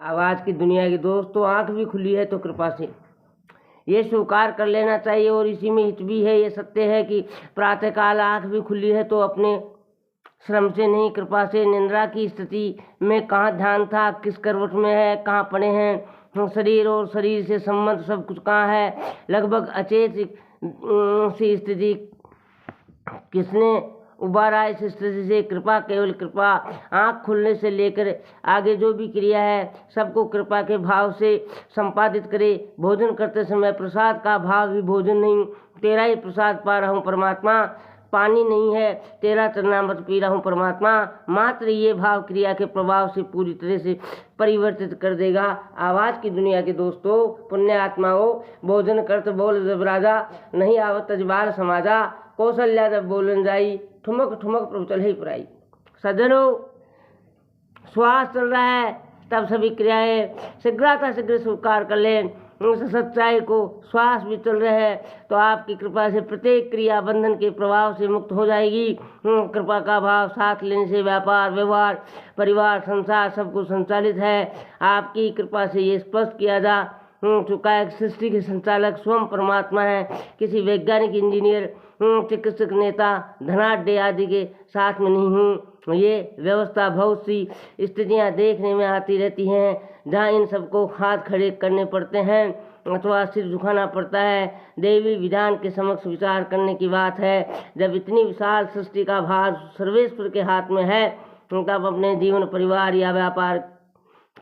आवाज की दुनिया के दोस्तों, आंख भी खुली है तो कृपा से ये स्वीकार कर लेना चाहिए और इसी में हित भी है। ये सत्य है कि प्रातःकाल आंख भी खुली है तो अपने श्रम से नहीं, कृपा से। निंद्रा की स्थिति में कहाँ ध्यान था, किस करवट में है, कहाँ पड़े हैं शरीर और शरीर से संबंध सब कुछ कहाँ है, लगभग अचेत सी स्थिति किसने उबारा इस स्थिति से। कृपा, केवल कृपा। आँख खुलने से लेकर आगे जो भी क्रिया है सबको कृपा के भाव से संपादित करे। भोजन करते समय प्रसाद का भाव भी भोजन नहीं, तेरा ही प्रसाद पा रहा हूँ परमात्मा। पानी नहीं है, तेरा चरणामृत पी रहा हूँ परमात्मा। मात्र ये भाव क्रिया के प्रभाव से पूरी तरह से परिवर्तित कर देगा। आवाज़ की दुनिया के दोस्तों, पुण्य आत्माओं, भोजन करत बोल जब राजा, नहीं आवत तजबार समाजा, कौशल्या जब बोलन जाई, ठुमक ठुमक प्रभु चल ही पुराई। सज्जनों, श्वास चल रहा है तब सभी क्रियाएं शीघ्रता शीघ्र स्वीकार कर लें उस सच्चाई को। श्वास भी चल रहे हैं तो आपकी कृपा से प्रत्येक क्रिया बंधन के प्रभाव से मुक्त हो जाएगी। कृपा का भाव साथ लेने से व्यापार, व्यवहार, परिवार, संसार सब कुछ संचालित है। आपकी कृपा से ये स्पष्ट किया जा चुका है। सृष्टि के संचालक स्वयं परमात्मा है। किसी वैज्ञानिक, इंजीनियर, चिकित्सक, नेता, धनाढ्य आदि के साथ में नहीं हूँ। ये व्यवस्था बहुत सी स्थितियाँ देखने में आती रहती हैं जहाँ इन सबको हाथ खड़े करने पड़ते हैं अथवा सिर झुकाना पड़ता है। देवी विधान के समक्ष विचार करने की बात है। जब इतनी विशाल सृष्टि का भार सर्वेश्वर के हाथ में है तब अपने जीवन, परिवार या व्यापार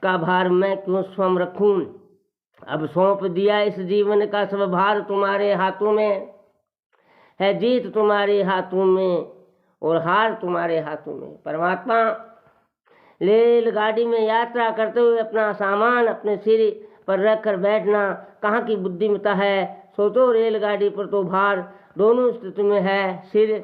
का भार मैं क्यों स्वयं रखूं। अब सौंप दिया इस जीवन का सब भार तुम्हारे हाथों में है। जीत तुम्हारे हाथों में और हार तुम्हारे हाथों में। परमात्मा, रेलगाड़ी में यात्रा करते हुए अपना सामान अपने सिर पर रख कर बैठना कहाँ की बुद्धिमत्ता है। सोचो, रेलगाड़ी पर तो भार दोनों स्थिति में है। सिर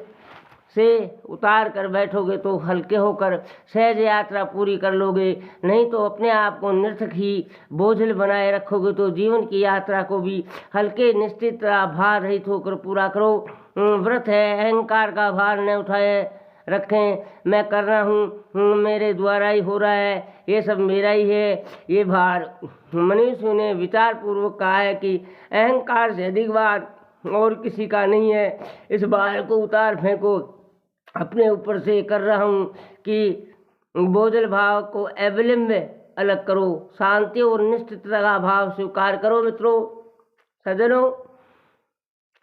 से उतार कर बैठोगे तो हल्के होकर सहज यात्रा पूरी कर लोगे, नहीं तो अपने आप को निरर्थक ही बोझल बनाए रखोगे तो जीवन की यात्रा को भी हल्के, निश्चित, भार रहित होकर पूरा करो। व्रत है, अहंकार का भार न उठाए रखें। मैं कर रहा हूँ, मेरे द्वारा ही हो रहा है, ये सब मेरा ही है, ये भार। मनुष्य ने विचार पूर्वक कहा है कि अहंकार से अधिक भार और किसी का नहीं है। इस भार को उतार फेंको अपने ऊपर से। कर रहा हूँ कि बोझल भाव को अविलंब अलग करो। शांति और निश्चितता का भाव स्वीकार करो। मित्रों, सज्जनों,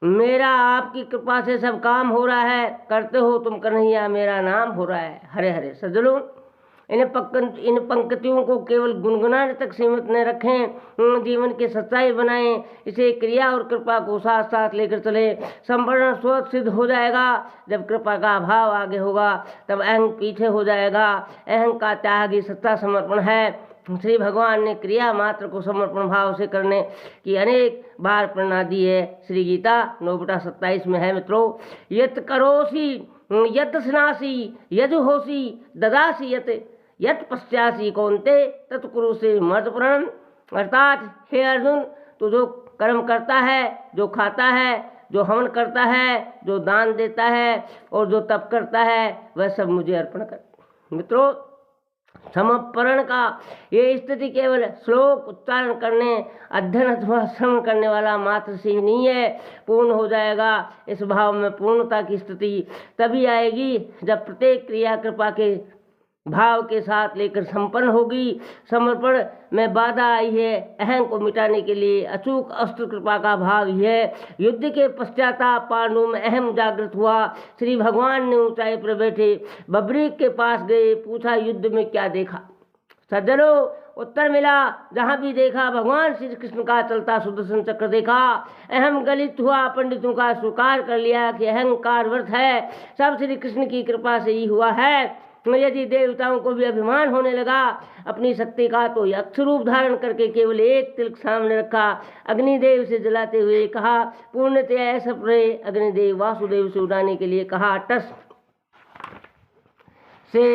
मेरा आपकी कृपा से सब काम हो रहा है। करते हो तुम कन्हैया, मेरा नाम हो रहा है। हरे हरे। सज्जनों, इन पंक्तियों को केवल गुनगुनाने तक सीमित न रखें, जीवन की सच्चाई बनाएं। इसे क्रिया और कृपा को साथ साथ लेकर चले। संपूर्ण स्वतः सिद्ध हो जाएगा। जब कृपा का भाव आगे होगा तब अहंग पीछे हो जाएगा। अहंग का त्याग ही सच्चा समर्पण है। श्री भगवान ने क्रिया मात्र को समर्पण भाव से करने की अनेक बार प्रेरणा दी है। श्री गीता 9/27 में है। मित्रों, यत करोसी यत स्नासी यजुहोसी ददासी यत पश्चासी कौन्ते तत्कुरु से मर्दपुरण। अर्थात हे अर्जुन, तू जो कर्म करता है, जो खाता है, जो हवन करता है, जो दान देता है और जो तप करता है, वह सब मुझे अर्पण कर। मित्रों, समर्पण का ये स्थिति केवल श्लोक उच्चारण करने, अध्ययन अथवा श्रवण करने वाला मात्र से ही नहीं है। पूर्ण हो जाएगा। इस भाव में पूर्णता की स्थिति तभी आएगी जब प्रत्येक क्रिया कृपा के भाव के साथ लेकर संपन्न होगी। समर्पण में बाधा आई है अहंग को मिटाने के लिए। अचूक अस्त्र कृपा का भाव ही है। युद्ध के पश्चाताप पांडु में अहम जागृत हुआ। श्री भगवान ने ऊंचाई पर बैठे बब्रीक के पास गए, पूछा, युद्ध में क्या देखा। सज्जनों, उत्तर मिला, जहाँ भी देखा भगवान श्री कृष्ण का चलता सुदर्शन चक्र देखा। अहम गलित हुआ, पंडितों का स्वीकार कर लिया कि अहंकार व्यर्थ है, सब श्री कृष्ण की कृपा से ही हुआ है। यदि देवताओं को भी अभिमान होने लगा अपनी शक्ति का तो यक्ष रूप धारण करके केवल एक तिलक सामने रखा, अग्निदेव से जलाते हुए कहा, पूर्णतया ऐसा प्रे अग्निदेव वासुदेव से उड़ाने के लिए कहा। टस से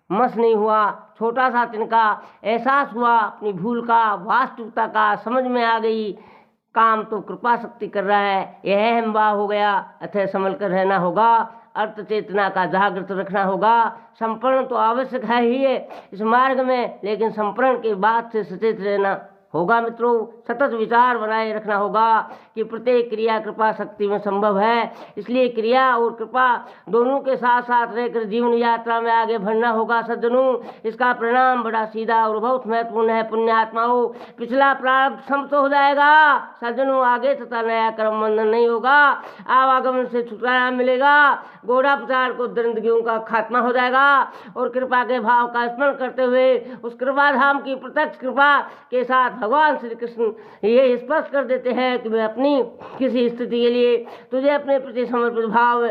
मस नहीं हुआ। छोटा सा तिनका एहसास हुआ अपनी भूल का, वास्तविकता का समझ में आ गई। काम तो कृपा शक्ति कर रहा है, यह अहम भाव हो गया, अतः संभल कर रहना होगा। अर्थ चेतना का जागृत रखना होगा। संपर्ण तो आवश्यक है ही है इस मार्ग में, लेकिन संपर्ण के बाद से सचेत रहना होगा मित्रों। सतत विचार बनाए रखना होगा कि प्रत्येक क्रिया कृपा शक्ति में संभव है, इसलिए क्रिया और कृपा दोनों के साथ साथ रहकर जीवन यात्रा में आगे बढ़ना होगा सज्जनों। इसका परिणाम बड़ा सीधा और बहुत महत्वपूर्ण है। पुण्यात्माओं, पिछला प्रारब्ध समाप्त हो जाएगा सज्जनों, आगे तथा नया कर्म बंधन नहीं होगा, आवागमन से छुटकारा मिलेगा, घोड़ा प्रचार को दरिंदगियों का खात्मा हो जाएगा और कृपा के भाव का स्मरण करते हुए उस कृपा धाम की प्रत्यक्ष कृपा के साथ भगवान श्री कृष्ण ये स्पष्ट कर देते हैं कि मैं अपनी किसी स्थिति के लिए तुझे अपने प्रति समर्पित भाव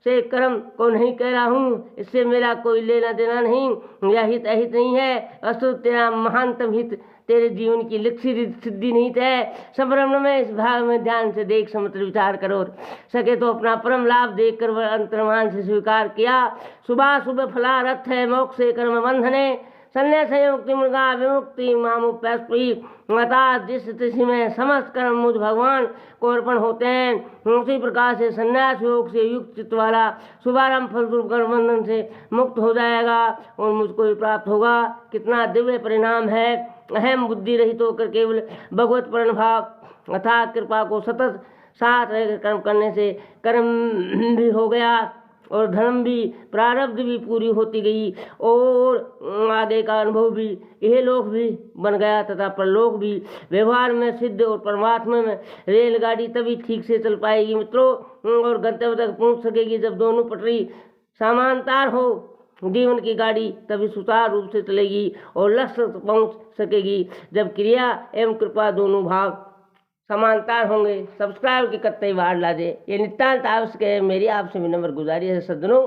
से कर्म को नहीं कह रहा हूँ, इससे मेरा कोई लेना देना नहीं, यह हित अहित नहीं है, वस्तु तेरा महानतम हित तेरे जीवन की लक्षित सिद्धि निहित है। संभ्रम में इस भाग में ध्यान से देख समझ विचार करो, सके तो अपना परम लाभ देखकर वह अंतर्मान से स्वीकार किया। सुबह सुबह फलारथ है मोक्ष से कर्म बंधने, संन्यास मुक्ति मृगा विमुक्ति मामुपी माता, जिस स्थिति में समस्त कर्म मुझ भगवान को अर्पण होते हैं, उसी प्रकार से संन्यास योग से युक्त चित्त वाला शुभारंभ फलस्वरूप कर्म बंधन से मुक्त हो जाएगा और मुझको ही प्राप्त होगा। कितना दिव्य परिणाम है। अहम बुद्धि रहित होकर केवल भगवत प्रणभाव अर्थात कृपा को सतत साथ रहकर कर्म करने से कर्म भी हो गया और धर्म भी, प्रारब्ध भी पूरी होती गई और आगे का अनुभव भी, यह लोक भी बन गया तथा परलोक भी। व्यवहार में सिद्ध और परमात्मा में रेलगाड़ी तभी ठीक से चल पाएगी मित्रों और गंतव्य तक पहुंच सकेगी जब दोनों पटरी समांतर हो। जीवन की गाड़ी तभी सुचारू रूप से चलेगी और लक्ष्य तक पहुंच सकेगी जब क्रिया एवं कृपा दोनों भाव समानतार होंगे। सब्सक्राइब की कत्ते बार ला दे, ये नितांत आवश्यक है। मेरी आपसे विनम्र गुजारिश है सज्जनों